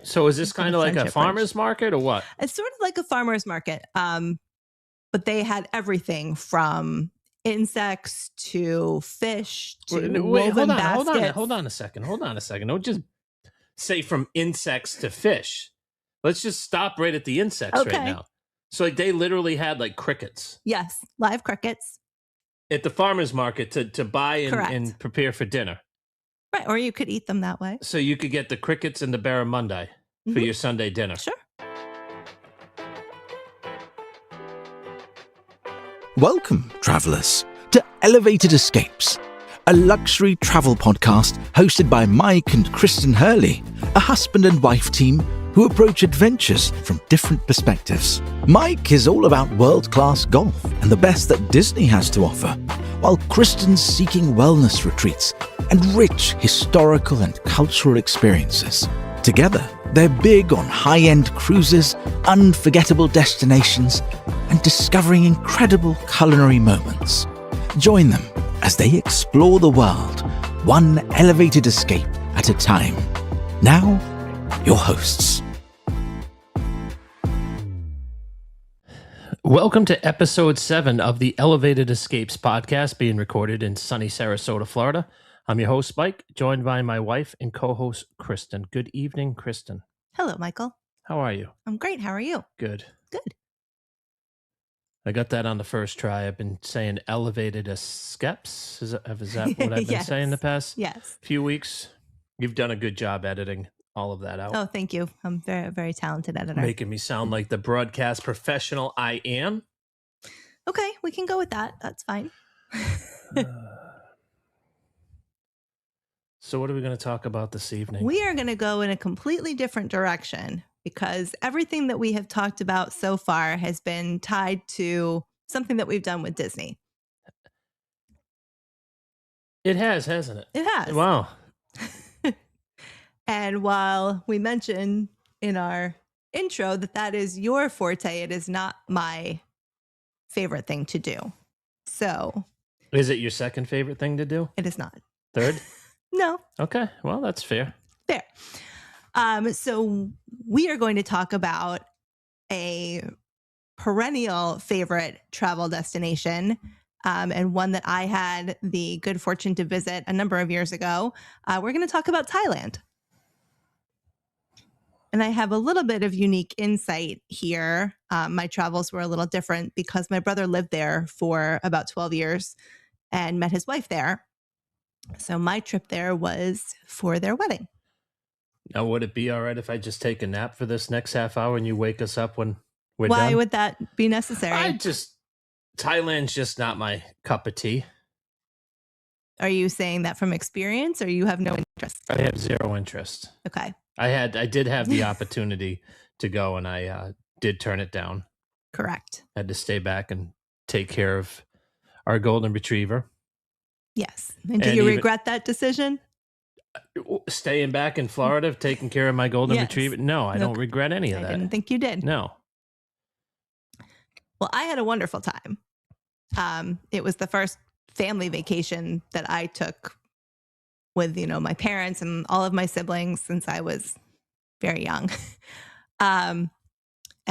So is this Instead kind of of like a friendship farmer's brunch. market or what? It's sort of like a farmer's market, but they had everything from insects to fish to Wait, hold woven baskets. on a second. Don't just say from insects to fish. Let's just stop right at the insects right Okay. now. So like they literally had like crickets Yes, live crickets. at the farmer's market to buy Correct. and prepare for dinner. Right, or you could eat them that way. So you could get the crickets and the barramundi for Mhm. your Sunday dinner. Sure. Welcome, travellers, to Elevated Escapes, a luxury travel podcast hosted by Mike and Kristen Their, a husband and wife team who approach adventures from different perspectives. Mike is all about world-class golf and the best that Disney has to offer, while Kristen's seeking wellness retreats and rich historical and cultural experiences. Together, they're big on high-end cruises, unforgettable destinations, and discovering incredible culinary moments. Join them as they explore the world, one elevated escape at a time. Now, your hosts. Welcome to episode 7 of the Elevated Escapes podcast, being recorded in sunny Sarasota, Florida. I'm your host, Mike, joined by my wife and co-host, Kristen. Good evening, Kristen. Hello, Michael. How are you? I'm great. How are you? Good. Good. I got that on the first try. I've been saying elevated escapes. Is that what I've been Yes. saying the past Yes. few weeks? You've done a good job editing all of that out. Oh, thank you. I'm very, very talented editor. Making me sound like the broadcast professional I am. Okay, we can go with that. That's fine. So what are we going to talk about this evening? We are going to go in a completely different direction because everything that we have talked about so far has been tied to something that we've done with Disney. It has, hasn't it? It has. Wow. And while we mentioned in our intro that is your forte, it is not my favorite thing to do. So. Is it your second favorite thing to do? It is not. Third? No. Okay. Well, that's fair. Fair. So we are going to talk about a perennial favorite travel destination, and one that I had the good fortune to visit a number of years ago. We're going to talk about Thailand. And I have a little bit of unique insight here. My travels were a little different because my brother lived there for about 12 years and met his wife there. So my trip there was for their wedding. Now, would it be all right if I just take a nap for this next half hour and you wake us up when we're done? Why would that be necessary? Thailand's just not my cup of tea. Are you saying that from experience or you have no interest? I have zero interest. Okay. I did have the opportunity to go and I did turn it down. Correct. I had to stay back and take care of our golden retriever. Yes. And do you regret that decision? Staying back in Florida, taking care of my golden retriever? No, I don't regret any of that. I didn't think you did. No. Well, I had a wonderful time. It was the first family vacation that I took with, my parents and all of my siblings since I was very young. And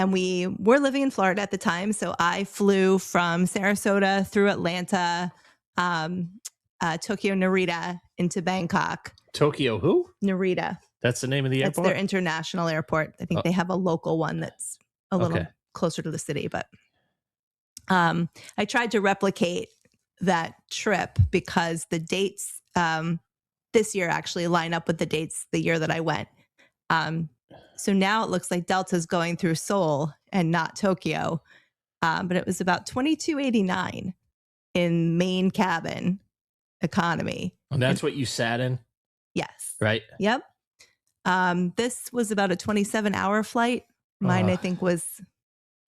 we were living in Florida at the time. So I flew from Sarasota through Atlanta, Tokyo Narita into Bangkok. Tokyo who? Narita. That's the name of the airport? That's their international airport. I think they have a local one that's a little closer to the city. But I tried to replicate that trip because the dates this year actually line up with the dates the year that I went. So now it looks like Delta's going through Seoul and not Tokyo. But it was about $22.89 in main cabin economy. And that's what you sat in? Yes. Right? Yep. This was about a 27-hour flight. Mine, I think, was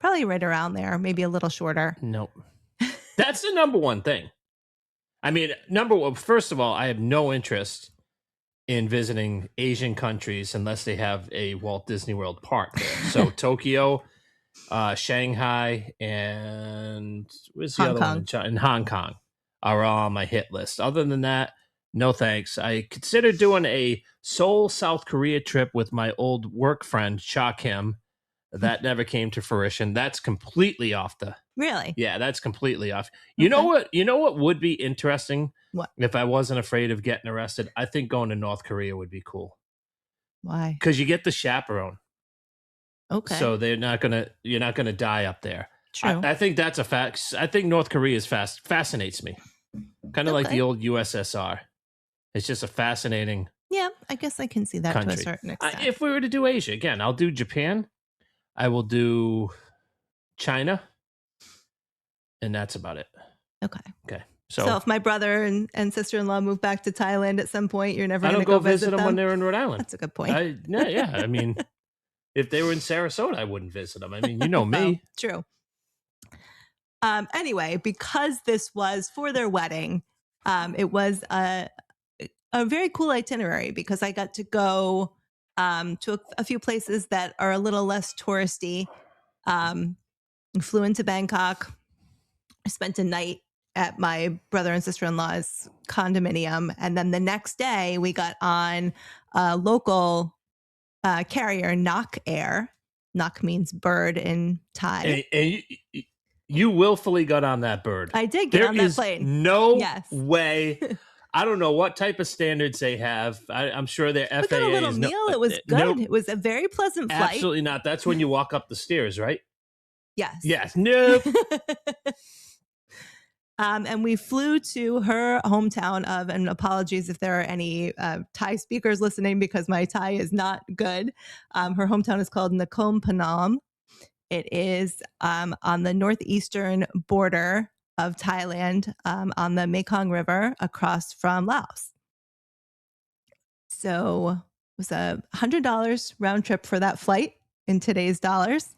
probably right around there, maybe a little shorter. Nope. That's the number one thing. I mean, first of all, I have no interest in visiting Asian countries unless they have a Walt Disney World park there. So Tokyo, Shanghai, and where's the other one? And Hong Kong are all on my hit list. Other than that, No thanks. I considered doing a Seoul, South Korea trip with my old work friend, Cha Kim. That never came to fruition. That's completely off the... Really? Yeah, that's completely off. You know what? You know what would be interesting? What? If I wasn't afraid of getting arrested? I think going to North Korea would be cool. Why? Because you get the chaperone. Okay. So you're not gonna die up there. True. I think that's a fact. I think North Korea is fascinates me. Kind of like the old USSR. It's just a fascinating... Yeah, I guess I can see that country. to a certain extent. If we were to do Asia, again, I'll do Japan. I will do China. And that's about it. Okay. So if my brother and sister-in-law move back to Thailand at some point, you're never going to go visit them when they're in Rhode Island. That's a good point. Yeah. I mean, if they were in Sarasota, I wouldn't visit them. I mean, you know me. True. Anyway, because this was for their wedding, it was a very cool itinerary because I got to go to a few places that are a little less touristy. Flew into Bangkok. I spent a night at my brother and sister-in-law's condominium. And then the next day we got on a local carrier, Nok Air. Nok means bird in Thai. And you willfully got on that bird. I did get on that plane. No way. I don't know what type of standards they have. I'm sure their FAA we got a little meal. It was good. Nope. It was a very pleasant flight. Absolutely not. That's when you walk up the stairs, right? Yes. Yes. Nope. And we flew to her hometown of, and apologies if there are any Thai speakers listening because my Thai is not good. Her hometown is called Nakhon Phanom. It is on the northeastern border of Thailand, on the Mekong River across from Laos. So it was $100 round trip for that flight in today's dollars.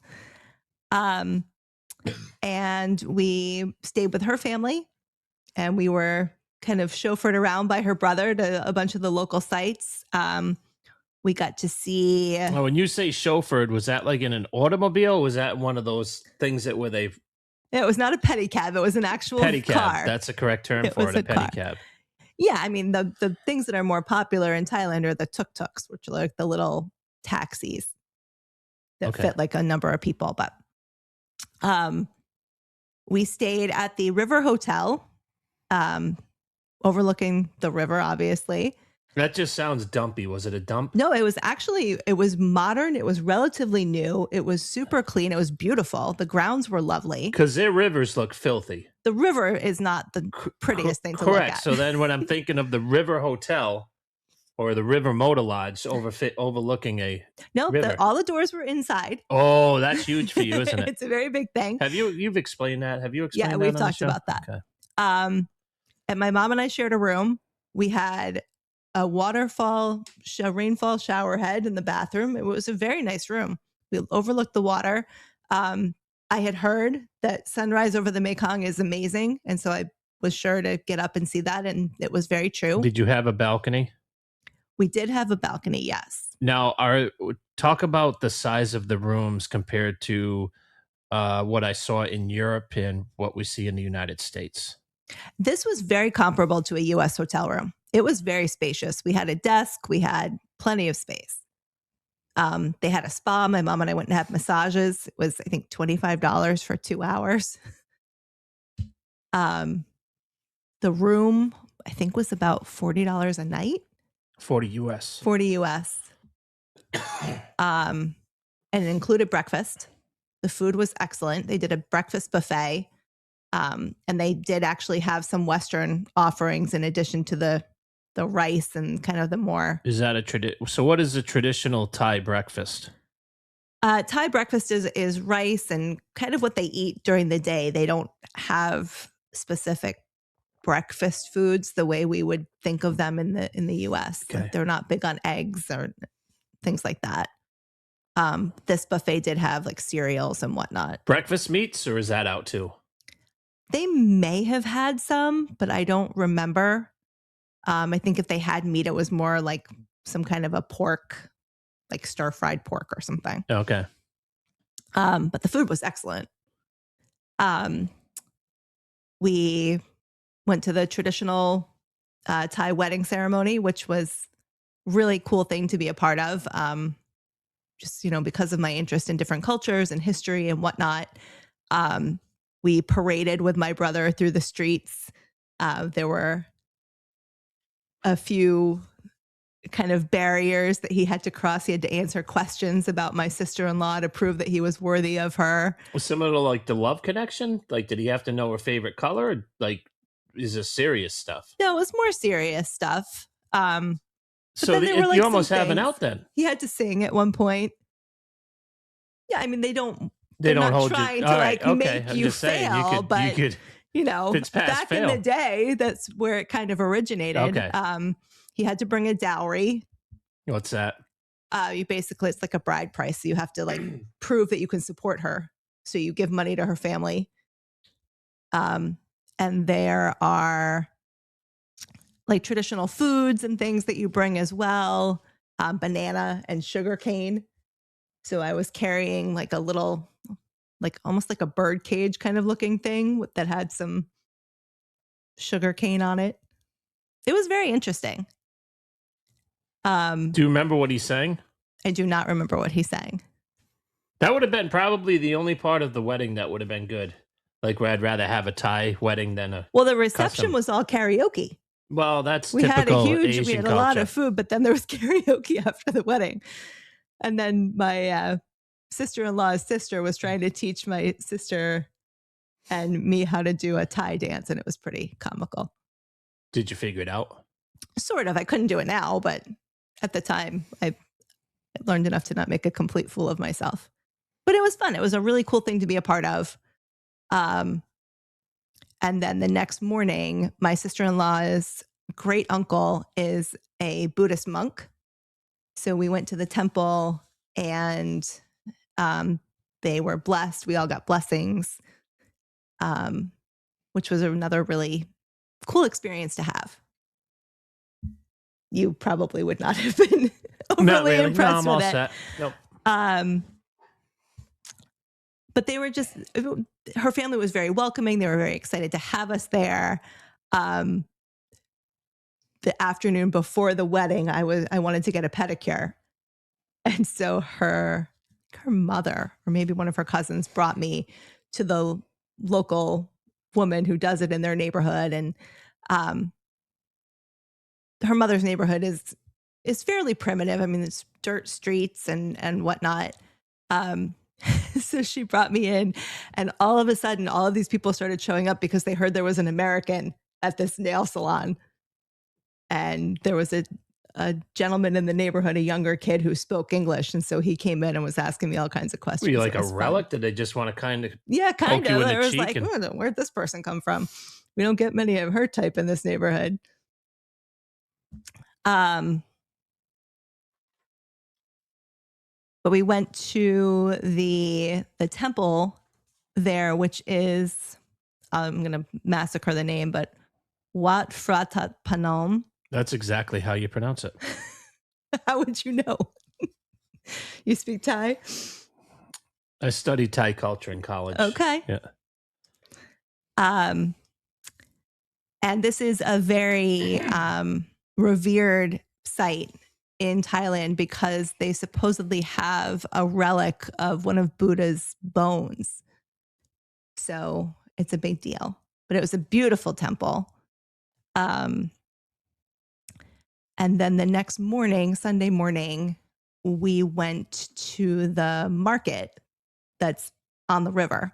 And we stayed with her family and we were kind of chauffeured around by her brother to a bunch of the local sites. We got to see... Oh, when you say chauffeured, was that like in an automobile? Or was that one of those things that where they... It was not a pedicab. It was an actual pedicab. car. That's the correct term for it, a pedicab. Yeah, I mean, the things that are more popular in Thailand are the tuk-tuks, which are like the little taxis that fit like a number of people. But we stayed at the River Hotel, overlooking the river, obviously. That just sounds dumpy. Was it a dump? No, it was modern. It was relatively new. It was super clean. It was beautiful. The grounds were lovely. Because their rivers look filthy. The river is not the prettiest thing to look at. Correct. So then when I'm thinking of the River Hotel or the River Motor Lodge overlooking a river. All the doors were inside. Oh, that's huge for you, isn't it? It's a very big thing. You've explained that? Have you explained that? Yeah, we've talked about that. Okay. And my mom and I shared a room. We had a rainfall shower head in the bathroom. It was a very nice room. We overlooked the water. I had heard that sunrise over the Mekong is amazing. And so I was sure to get up and see that. And it was very true. Did you have a balcony? We did have a balcony, yes. Now, talk about the size of the rooms compared to what I saw in Europe and what we see in the United States. This was very comparable to a U.S. hotel room. It was very spacious. We had a desk. We had plenty of space. They had a spa. My mom and I went and had massages. It was, I think, $25 for 2 hours. The room, I think, was about $40 a night. 40 US. 40 US. And it included breakfast. The food was excellent. They did a breakfast buffet. And they did actually have some Western offerings in addition to the rice and kind of the more. Is that so what is a traditional Thai breakfast? Thai breakfast is rice and kind of what they eat during the day. They don't have specific breakfast foods the way we would think of them in the US. Okay. Like they're not big on eggs or things like that. This buffet did have like cereals and whatnot. Breakfast meats, or is that out too? They may have had some, but I don't remember. I think if they had meat, it was more like some kind of a pork, like stir-fried pork or something. Okay. But the food was excellent. We went to the traditional Thai wedding ceremony, which was really cool thing to be a part of. Just, because of my interest in different cultures and history and whatnot. We paraded with my brother through the streets. There were a few kind of barriers that he had to cross. He had to answer questions about my sister-in-law to prove that he was worthy of her. Similar to like the love connection? Like, did he have to know her favorite color? Or, like, is this serious stuff? No, it was more serious stuff. So you almost have an out then. He had to sing at one point. Yeah, I mean, they're hold not you. trying to All right, like make you fail, but back in the day, that's where it kind of originated. Okay. He had to bring a dowry. What's that? It's like a bride price. So you have to like prove that you can support her. So you give money to her family. And there are like traditional foods and things that you bring as well. Banana and sugar cane. So I was carrying like a little, like almost like a bird cage kind of looking thing that had some sugar cane on it. It was very interesting. Do you remember what he sang? I do not remember what he sang. That would have been probably the only part of the wedding that would have been good. Like, where I'd rather have a Thai wedding than a the reception custom. Was all karaoke. Well, that's we typical had Asian we had culture. a lot of food, but then there was karaoke after the wedding. And then my sister-in-law's sister was trying to teach my sister and me how to do a Thai dance, and it was pretty comical. Did you figure it out? Sort of. I couldn't do it now, but at the time, I learned enough to not make a complete fool of myself. But it was fun. It was a really cool thing to be a part of. And then the next morning, my sister-in-law's great uncle is a Buddhist monk. So we went to the temple and they were blessed. We all got blessings, which was another really cool experience to have. You probably would not have been overly impressed with it. Set. Nope. But they were her family was very welcoming. They were very excited to have us there. The afternoon before the wedding, I wanted to get a pedicure. And so her mother, or maybe one of her cousins, brought me to the local woman who does it in their neighborhood. And her mother's neighborhood is fairly primitive. I mean, it's dirt streets and whatnot. So she brought me in, and all of a sudden, all of these people started showing up because they heard there was an American at this nail salon. And there was a gentleman in the neighborhood, a younger kid who spoke English. And so he came in and was asking me all kinds of questions. Were you like a relic? Did they just want to kind of kind of. There was like, where'd this person come from? We don't get many of her type in this neighborhood. But we went to the temple there, which is, I'm going to massacre the name, but Wat Phratat Panom. That's exactly how you pronounce it. How would you know? You speak Thai? I studied Thai culture in college. Okay. Yeah. And this is a very revered site in Thailand because they supposedly have a relic of one of Buddha's bones. So it's a big deal. But it was a beautiful temple. And then the next morning, Sunday morning, we went to the market that's on the river.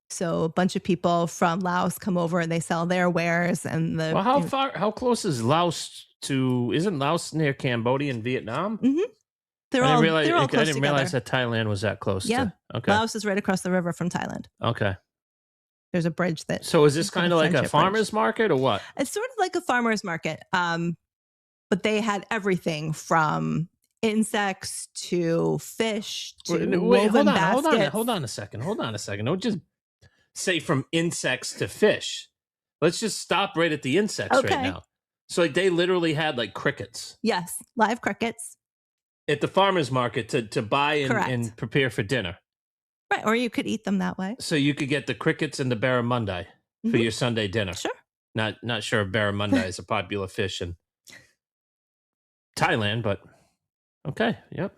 So a bunch of people from Laos come over and they sell their wares. And how close is Laos to? Isn't Laos near Cambodia and Vietnam? Mm-hmm. They're all close I didn't realize that Thailand was that close. Yeah. Okay. Laos is right across the river from Thailand. Okay. There's a bridge that. So is this kind of like a farmer's market or what? It's sort of like a farmer's market. But they had everything from insects to fish to woven baskets. Hold on a second. Don't just say from insects to fish. Let's just stop right at the insects right now. So like they literally had like crickets. Yes, live crickets. At the farmer's market to buy and prepare for dinner. Right, or you could eat them that way. So you could get the crickets and the barramundi for your Sunday dinner. Sure. Not sure if barramundi is a popular fish in Thailand, but okay. Yep.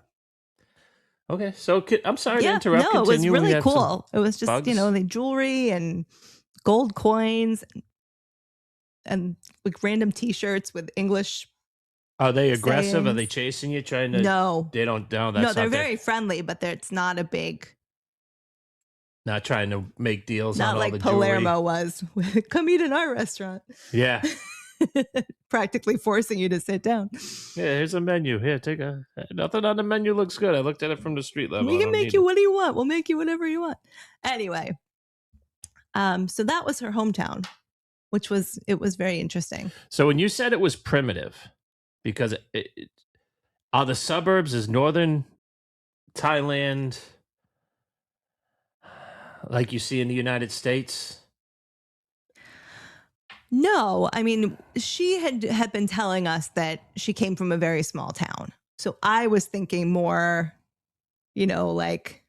Okay. So I'm sorry to Yeah, interrupt. no, it was Continue. We really have some cool. It was just, bugs. the jewelry and gold coins and like random T-shirts with English. Are they aggressive? Are sayings. they chasing you? Trying to? No, They don't. No, no, that's they're not very friendly, but it's not a big, not trying to make deals not on like all the jewelry. Palermo was. Come eat in our restaurant. Yeah. Practically forcing you to sit down. Yeah, here's a menu. Here, nothing on the menu looks good. I looked at it from the street level. We can make you what do you want? We'll make you whatever you want. Anyway, so that was her hometown, which was very interesting. So when you said it was primitive, because are the suburbs, is northern Thailand like you see in the United States? No, I mean, she had been telling us that she came from a very small town. So I was thinking more, like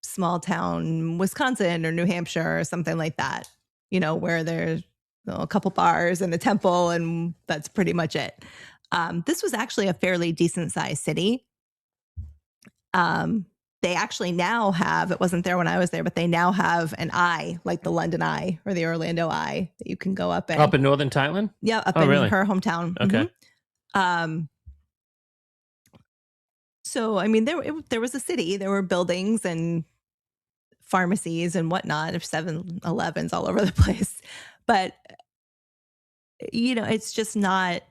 small town Wisconsin or New Hampshire or something like that, where there's a couple bars and a temple, and that's pretty much it. This was actually a fairly decent sized city. They actually now have, it wasn't there when I was there, but they now have an eye, like the London Eye or the Orlando Eye, that you can go up in. Up in northern Thailand? Yeah, up in really? her hometown. Okay. Mm-hmm. So, I mean, there was a city, there were buildings and pharmacies and whatnot, of 7-Elevens all over the place. But, it's just not,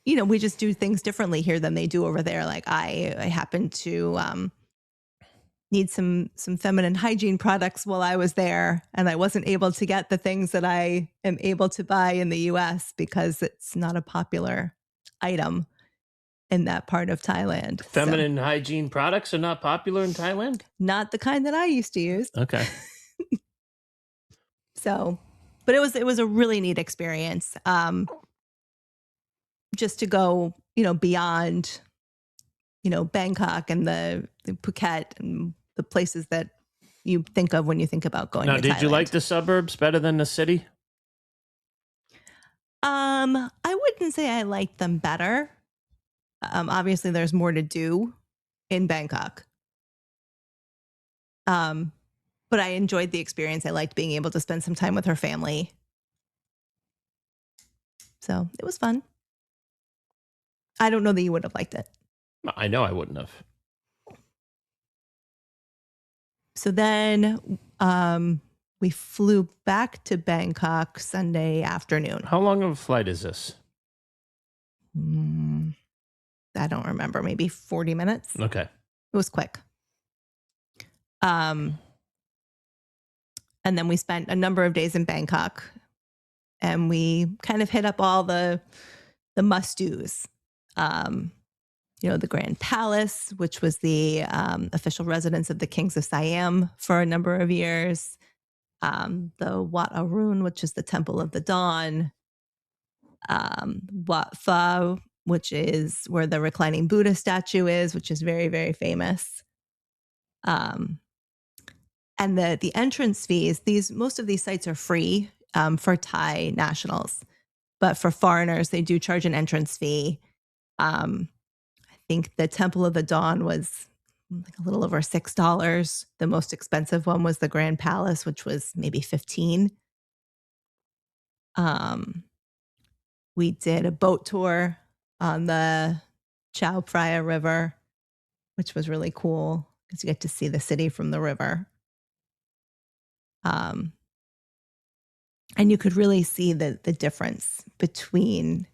we just do things differently here than they do over there. Like I happen to need some feminine hygiene products while I was there, and I wasn't able to get the things that I am able to buy in the US because it's not a popular item in that part of Thailand. Feminine hygiene products are not popular in Thailand? Not the kind that I used to use. Okay. So, but it was a really neat experience. Just to go, beyond, Bangkok and the Phuket and the places that you think of when you think about going to Thailand. Now, did you like the suburbs better than the city? I wouldn't say I liked them better. Obviously, there's more to do in Bangkok. But I enjoyed the experience. I liked being able to spend some time with her family. So it was fun. I don't know that you would have liked it. I know I wouldn't have. So then we flew back to Bangkok Sunday afternoon. How long of a flight is this? I don't remember. Maybe 40 minutes. Okay. It was quick. And then we spent a number of days in Bangkok, and we kind of hit up all the must-dos. The Grand Palace, which was the official residence of the kings of Siam for a number of years. The Wat Arun, which is the Temple of the Dawn. Wat Pha, which is where the reclining Buddha statue is, which is very, very famous. And the entrance fees, most of these sites are free for Thai nationals, but for foreigners, they do charge an entrance fee. I think the Temple of the Dawn was like a little over $6. The most expensive one was the Grand Palace, which was maybe $15. We did a boat tour on the Chao Phraya River, which was really cool because you get to see the city from the river. And you could really see the difference between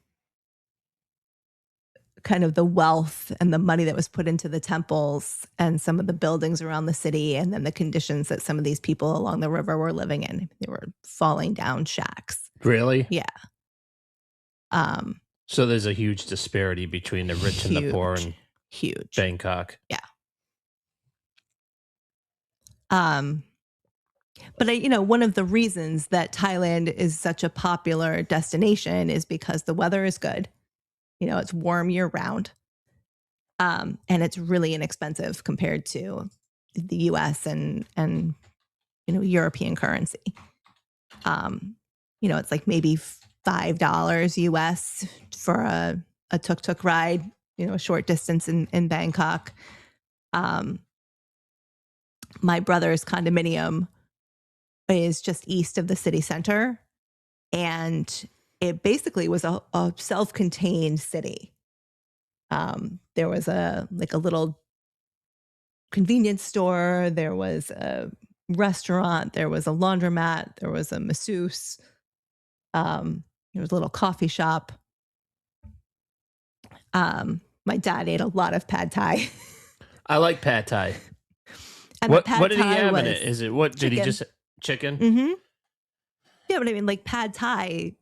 kind of the wealth and the money that was put into the temples and some of the buildings around the city, and then the conditions that some of these people along the river were living in. They were falling down shacks. Really? Yeah. So there's a huge disparity between the rich and the poor in Bangkok. Yeah. But one of the reasons that Thailand is such a popular destination is because the weather is good. It's warm year round. And it's really inexpensive compared to the US and European currency. It's like maybe $5 US for a tuk-tuk ride, a short distance in Bangkok. My brother's condominium is just east of the city center, and it basically was a self-contained city. There was a little convenience store, there was a restaurant, there was a laundromat, there was a masseuse, there was a little coffee shop. My dad ate a lot of pad thai. I like pad thai. And What did he have in it? Is it what chicken. did he just chicken? Mm-hmm. Yeah, but I mean, like pad thai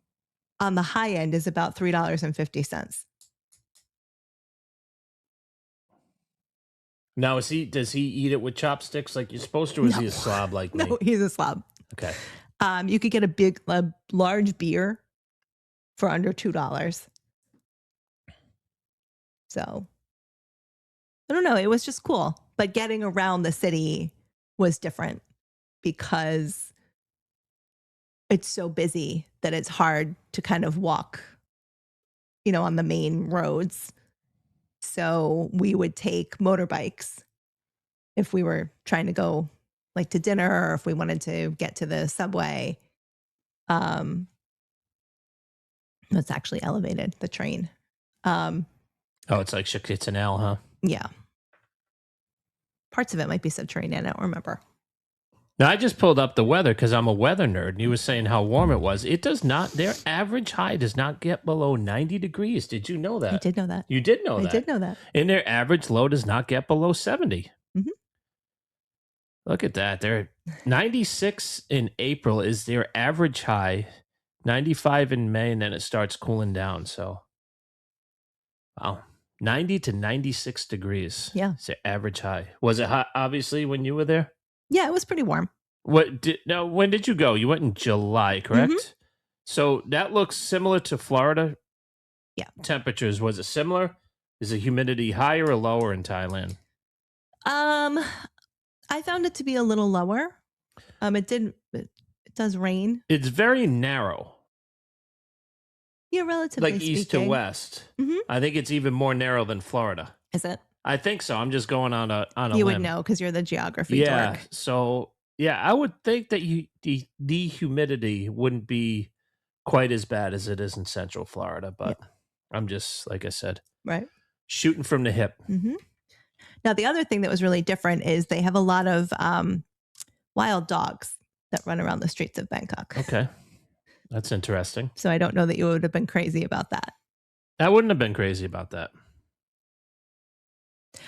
on the high end is about $3.50. Now, does he eat it with chopsticks like you're supposed to, or is he a slob like me? No, he's a slob. Okay. You could get a large beer for under $2. So I don't know. It was just cool. But getting around the city was different because it's so busy that it's hard to kind of walk, on the main roads. So we would take motorbikes if we were trying to go like to dinner or if we wanted to get to the subway. It's actually elevated, the train. It's like it's an L, huh? Yeah. Parts of it might be subterranean. I don't remember. Now, I just pulled up the weather because I'm a weather nerd, and you were saying how warm it was. It does not, their average high does not get below 90 degrees. Did you know that? I did know that. You did know that? I did know that. And their average low does not get below 70. Mm-hmm. Look at that. They're 96 in April is their average high, 95 in May, and then it starts cooling down. So, wow. 90 to 96 degrees. Yeah. It's their average high. Was it hot, obviously, when you were there? Yeah, it was pretty warm. When did you go? You went in July, correct? Mm-hmm. So that looks similar to Florida. Yeah. Temperatures, was it similar? Is the humidity higher or lower in Thailand? I found it to be a little lower. It does rain. It's very narrow. Yeah, relatively like east speaking. to west. Mm-hmm. I think it's even more narrow than Florida. Is it? I think so. I'm just going on a You limb. would know because you're the geography Yeah. dork. So yeah, I would think that the humidity wouldn't be quite as bad as it is in Central Florida, but I'm just, like I said, right, shooting from the hip. Mm-hmm. Now, the other thing that was really different is they have a lot of wild dogs that run around the streets of Bangkok. Okay. That's interesting. So I don't know that you would have been crazy about that. I wouldn't have been crazy about that.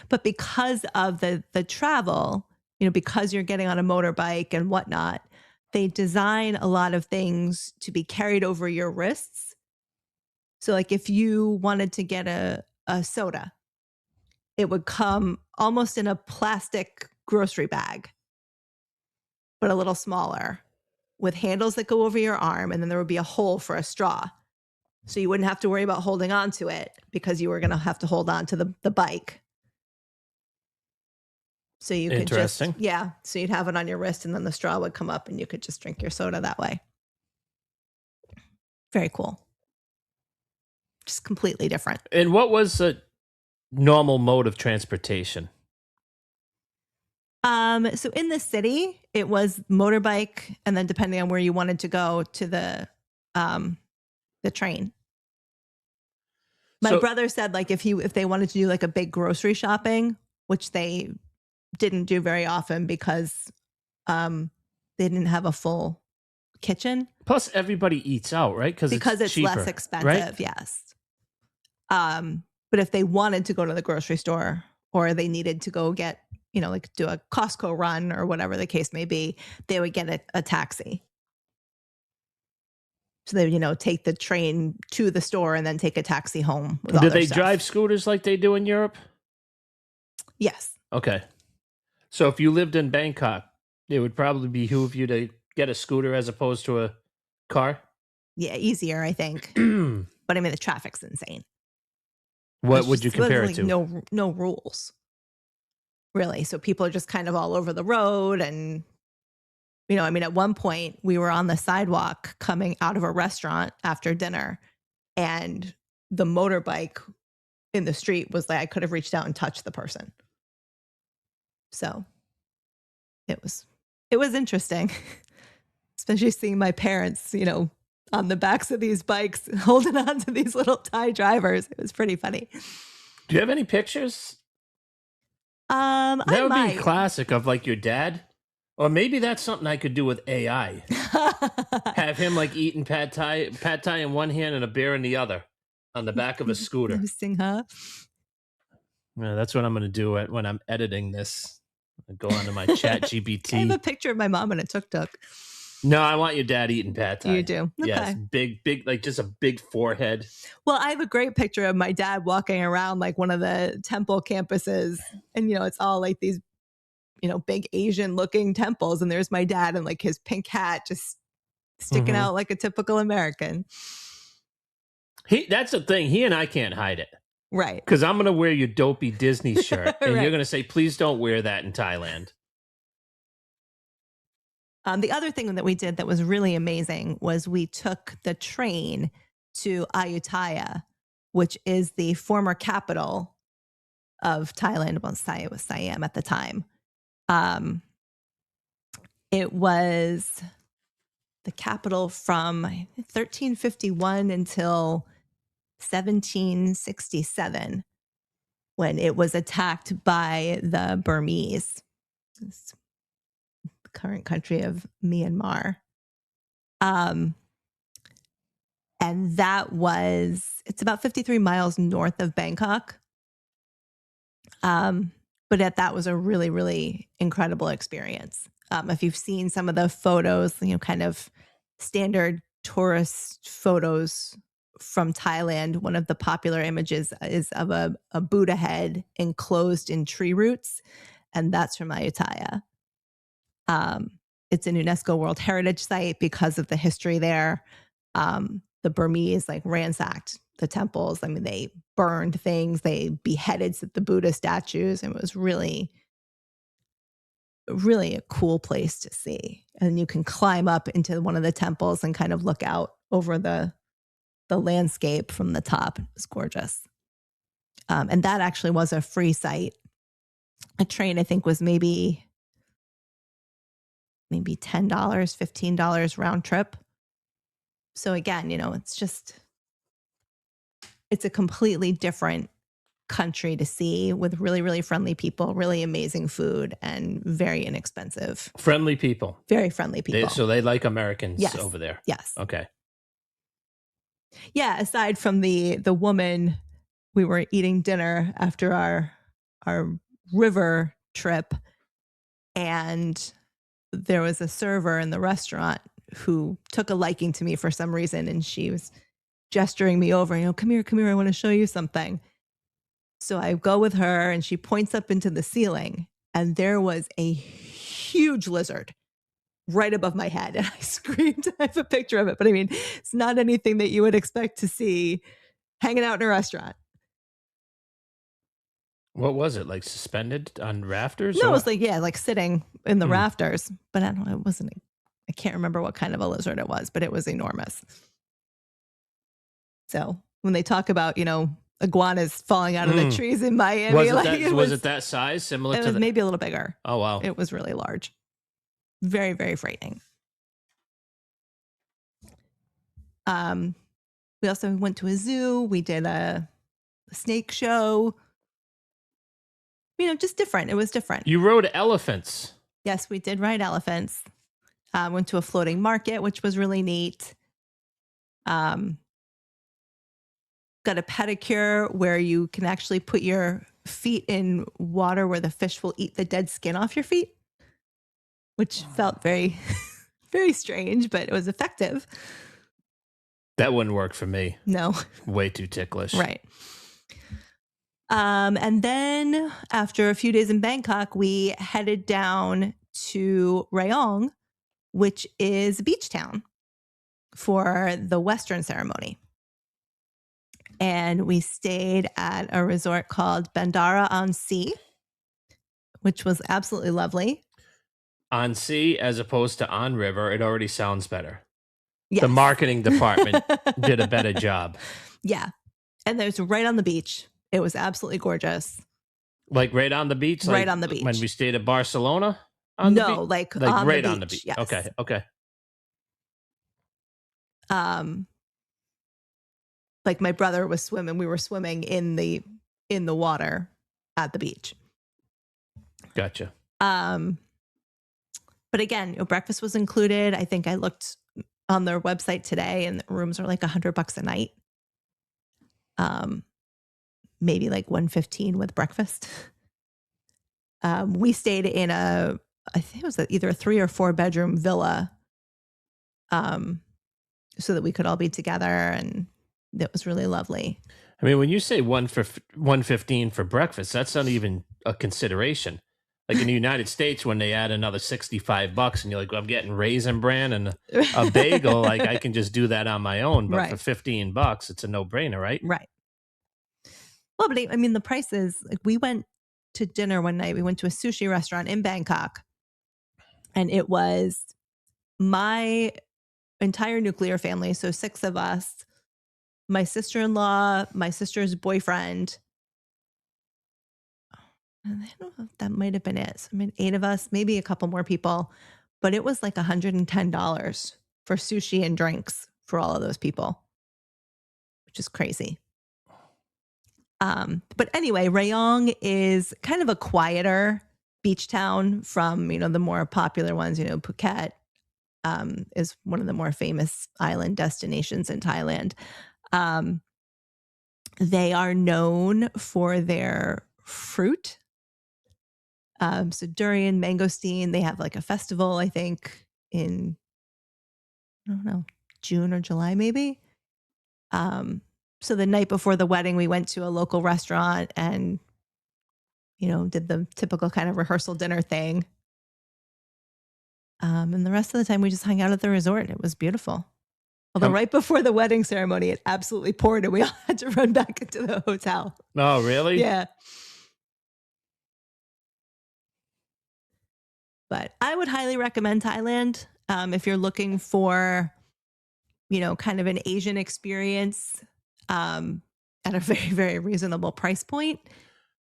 But because of the travel, because you're getting on a motorbike and whatnot, they design a lot of things to be carried over your wrists. So like if you wanted to get a soda, it would come almost in a plastic grocery bag, but a little smaller, with handles that go over your arm, and then there would be a hole for a straw. So you wouldn't have to worry about holding on to it because you were going to have to hold on to the bike. So you could just, so you'd have it on your wrist and then the straw would come up and you could just drink your soda that way. Very cool. Just completely different. And what was a normal mode of transportation? So in the city, it was motorbike, and then depending on where you wanted to go, to the train. My brother said like if they wanted to do like a big grocery shopping, which they didn't do very often because they didn't have a full kitchen. Plus, everybody eats out, right? Because it's cheaper, less expensive. right? Yes. But if they wanted to go to the grocery store, or they needed to go get, like do a Costco run or whatever the case may be, they would get a taxi. So they would, take the train to the store and then take a taxi home. Do they drive scooters like they do in Europe? Yes. Okay. So if you lived in Bangkok, it would probably behoove you to get a scooter as opposed to a car? Yeah, easier, I think. But I mean, the traffic's insane. What would you compare it to? No rules, really. So people are just kind of all over the road, and You know, I mean, at one point we were on the sidewalk coming out of a restaurant after dinner, and the motorbike in the street was like, I could have reached out and touched the person. So it was interesting, especially seeing my parents, you know, on the backs of these bikes, holding on to these little Thai drivers. It was pretty funny. Do you have any pictures? That would be classic of like your dad. Or maybe that's something I could do with AI. Have him like eating pad thai in one hand and a beer in the other on the back of a scooter. Interesting, huh? Yeah, that's what I'm going to do when I'm editing this. I'll go onto my chat GPT. I have a picture of my mom in a tuk-tuk. No, I want your dad eating pad thai. You do? Okay. Yes, big, like just a big forehead. Well, I have a great picture of my dad walking around like one of the temple campuses. And, you know, it's all like these, you know, big Asian looking temples. And there's my dad in like his pink hat just sticking out like a typical American. That's the thing. He and I can't hide it. Right. Because I'm going to wear your dopey Disney shirt. And you're going to say, please don't wear that in Thailand. The other thing that we did that was really amazing was we took the train to Ayutthaya, which is the former capital of Thailand. Well, it was Siam at the time. It was the capital from 1351 until 1767, when it was attacked by the Burmese, the current country of Myanmar. And it's about 53 miles north of Bangkok. But that was a really, really incredible experience. If you've seen some of the photos, you know, kind of standard tourist photos from Thailand, one of the popular images is of a Buddha head enclosed in tree roots, and that's from Ayutthaya. It's an UNESCO World Heritage Site because of the history there. The Burmese like ransacked the temples. I mean, they burned things, they beheaded the Buddha statues, and it was really, really a cool place to see. And you can climb up into one of the temples and kind of look out over the landscape from the top. It was gorgeous. And that actually was a free site. A train, I think, was maybe $10, $15 round trip. So again, you know, it's a completely different country to see with really, really friendly people, really amazing food, and very inexpensive. Friendly people. Very friendly people. So they like Americans over there. Yes. Okay. Yeah, aside from the woman, we were eating dinner after our river trip, and there was a server in the restaurant who took a liking to me for some reason, and she was gesturing me over, you know, come here, I want to show you something. So I go with her, and she points up into the ceiling, and there was a huge lizard right above my head. And I screamed. I have a picture of it, but I mean, it's not anything that you would expect to see hanging out in a restaurant. What was it? Like suspended on rafters? No, it was like sitting in the rafters, but I don't know. I can't remember what kind of a lizard it was, but it was enormous. So when they talk about, you know, iguanas falling out of the trees in Miami, was it that size? Similar to maybe a little bigger. Oh, wow. It was really large. Very, very frightening. We also went to a zoo. We did a snake show. You know, just different. It was different. You rode elephants. Yes, we did ride elephants. Went to a floating market, which was really neat. Got a pedicure where you can actually put your feet in water where the fish will eat the dead skin off your feet, which felt very, very strange, but it was effective. That wouldn't work for me. No. Way too ticklish. Right. And then after a few days in Bangkok, we headed down to Rayong, which is a beach town, for the Western ceremony. And we stayed at a resort called Bandara on Sea, which was absolutely lovely. on sea as opposed to on river, it already sounds better. Yes. The marketing department did a better job. Yeah. And there's right on the beach. It was absolutely gorgeous. Like right on the beach? Right like on the beach. When we stayed at Barcelona? No, like on right the on the beach. Yes. Okay. Like my brother was swimming. We were swimming in the water at the beach. Gotcha. But again, breakfast was included. I think I looked on their website today, and the rooms are like $100 a night. Maybe like $115 with breakfast. We stayed in I think it was either a 3 or 4 bedroom villa, so that we could all be together, and it was really lovely. I mean, when you say $115 for breakfast, that's not even a consideration. Like in the United States, when they add another $65 and you're like, well, I'm getting Raisin Bran and a bagel, like I can just do that on my own. But for $15, it's a no-brainer, right? Right. Well, but I mean, the prices, like we went to dinner one night. We went to a sushi restaurant in Bangkok, and it was my entire nuclear family. So 6 of us, my sister-in-law, my sister's boyfriend. I don't know if that might have been it. So, I mean, 8 of us, maybe a couple more people, but it was like $110 for sushi and drinks for all of those people, which is crazy. But anyway, Rayong is kind of a quieter beach town from, the more popular ones. Phuket is one of the more famous island destinations in Thailand. They are known for their fruit. So durian, mangosteen, they have like a festival, I think in, I don't know, June or July, maybe. So the night before the wedding, we went to a local restaurant and, did the typical kind of rehearsal dinner thing. And the rest of the time we just hung out at the resort, and it was beautiful. Although right before the wedding ceremony, it absolutely poured and we all had to run back into the hotel. Oh, really? Yeah. But I would highly recommend Thailand if you're looking for, kind of an Asian experience at a very, very reasonable price point.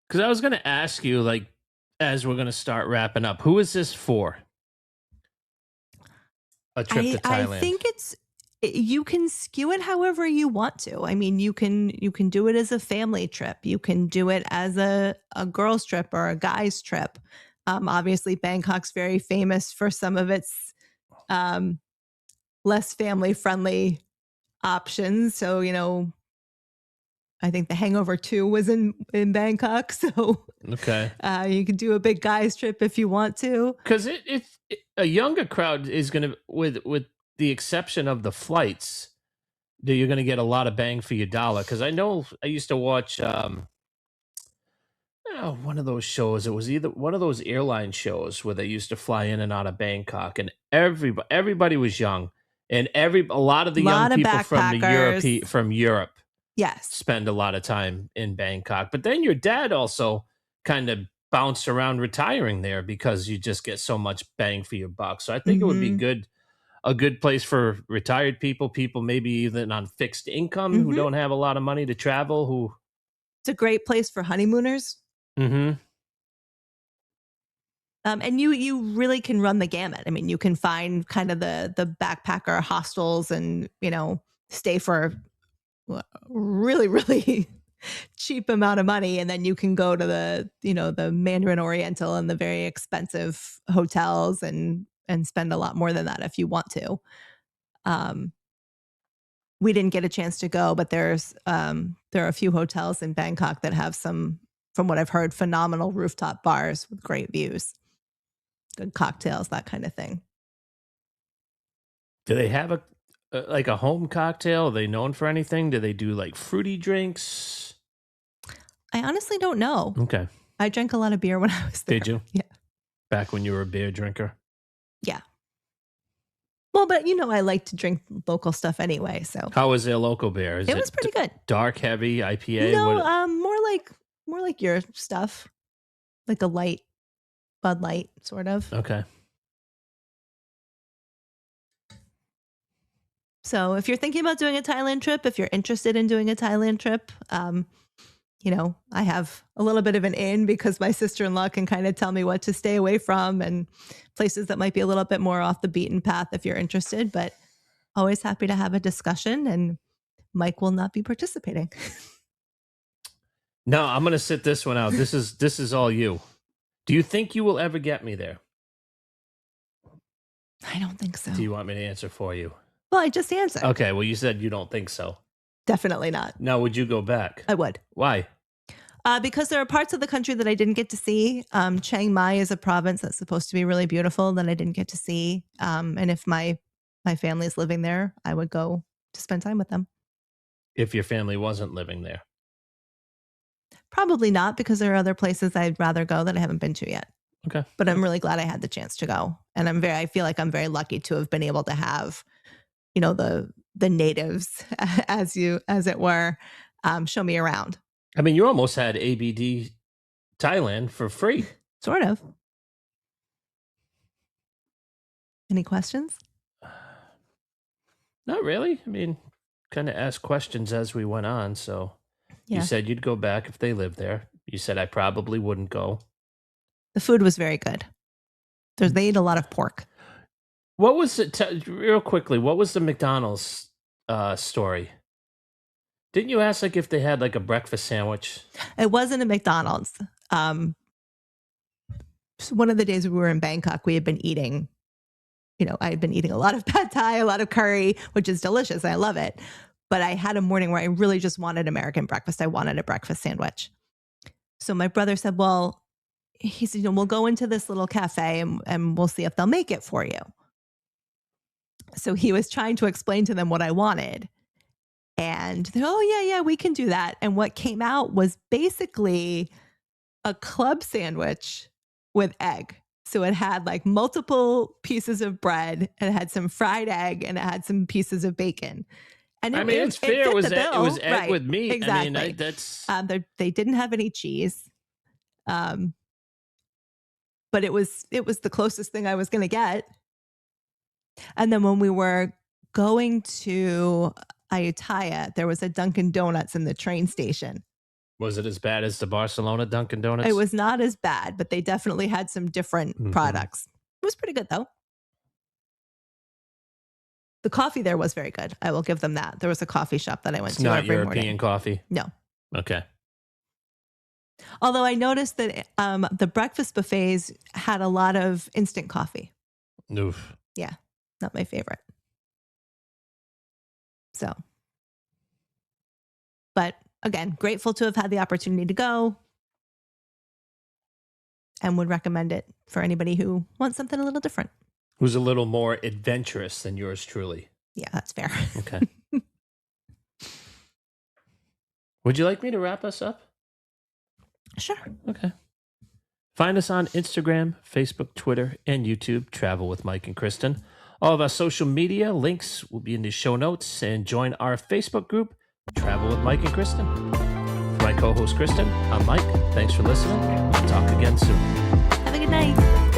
Because I was going to ask you, like, as we're going to start wrapping up, who is this for? A trip to Thailand. I think you can skew it however you want to. I mean, you can do it as a family trip. You can do it as a girl's trip or a guy's trip. Obviously, Bangkok's very famous for some of its less family-friendly options. So, I think The Hangover 2 was in Bangkok. So okay, you can do a big guys trip if you want to. Because a younger crowd is going to, with the exception of the flights, you're going to get a lot of bang for your dollar. Because I know I used to watch one of those shows. It was either one of those airline shows where they used to fly in and out of Bangkok, and everybody was young, and a lot of the young people from Europe, yes, spend a lot of time in Bangkok. But then your dad also kind of bounced around retiring there because you just get so much bang for your buck. So I think it would be a good place for retired people maybe even on fixed income who don't have a lot of money to travel. It's a great place for honeymooners. And you really can run the gamut. I mean, you can find kind of the backpacker hostels and, stay for really, really cheap amount of money. And then you can go to the Mandarin Oriental and the very expensive hotels and spend a lot more than that if you want to. We didn't get a chance to go, but there are a few hotels in Bangkok that have some, from what I've heard, phenomenal rooftop bars with great views, good cocktails, that kind of thing. Do they have a home cocktail? Are they known for anything? Do they do like fruity drinks? I honestly don't know. Okay. I drank a lot of beer when I was there. Did you? Yeah. Back when you were a beer drinker? Yeah. Well, but I like to drink local stuff anyway. So how was their local beer? It was pretty good. Dark, heavy, IPA? No, more like your stuff, like a light Bud Light, sort of. Okay. So if you're thinking about doing a Thailand trip, if you're interested in doing a Thailand trip, I have a little bit of an in because my sister-in-law can kind of tell me what to stay away from and places that might be a little bit more off the beaten path if you're interested, but always happy to have a discussion, and Mike will not be participating. No, I'm going to sit this one out. This is all you. Do you think you will ever get me there? I don't think so. Do you want me to answer for you? Well, I just answered. Okay, well, you said you don't think so. Definitely not. Now, would you go back? I would. Why? Because there are parts of the country that I didn't get to see. Chiang Mai is a province that's supposed to be really beautiful that I didn't get to see. And if my family is living there, I would go to spend time with them. If your family wasn't living there? Probably not, because there are other places I'd rather go that I haven't been to yet. Okay. But I'm really glad I had the chance to go. And I feel like I'm very lucky to have been able to have, the natives, as it were, show me around. I mean, you almost had ABD Thailand for free. Sort of. Any questions? Not really. I mean, kind of asked questions as we went on. So Yeah. You said you'd go back if they lived there. You said I probably wouldn't go. The food was very good. They eat a lot of pork. What was it? Real quickly, what was the McDonald's story? Didn't you ask if they had a breakfast sandwich? It wasn't a McDonald's. So one of the days we were in Bangkok, we had been eating, I had been eating a lot of pad thai, a lot of curry, which is delicious. I love it. But I had a morning where I really just wanted American breakfast. I wanted a breakfast sandwich. So my brother said, he said, we'll go into this little cafe and we'll see if they'll make it for you. So he was trying to explain to them what I wanted. And they're, oh, yeah, we can do that. And what came out was basically a club sandwich with egg. So it had multiple pieces of bread, and it had some fried egg, and it had some pieces of bacon. And it's fair. It was egg right, with meat. Exactly. I mean, that's they didn't have any cheese. But it was the closest thing I was going to get. And then when we were going to Ayutthaya, there was a Dunkin' Donuts in the train station. Was it as bad as the Barcelona Dunkin' Donuts? It was not as bad, but they definitely had some different products. It was pretty good, though. The coffee there was very good. I will give them that. There was a coffee shop that I went to every morning. Not European coffee? No. Okay. Although I noticed that the breakfast buffets had a lot of instant coffee. Oof. Yeah, not my favorite. So, but again, grateful to have had the opportunity to go, and would recommend it for anybody who wants something a little different. Who's a little more adventurous than yours truly. Yeah, that's fair. Okay. Would you like me to wrap us up? Sure. Okay. Find us on Instagram, Facebook, Twitter, and YouTube, Travel with Mike and Kristen. All of our social media links will be in the show notes, and join our Facebook group, Travel with Mike and Kristen. For my co-host, Kristen, I'm Mike. Thanks for listening. We'll talk again soon. Have a good night.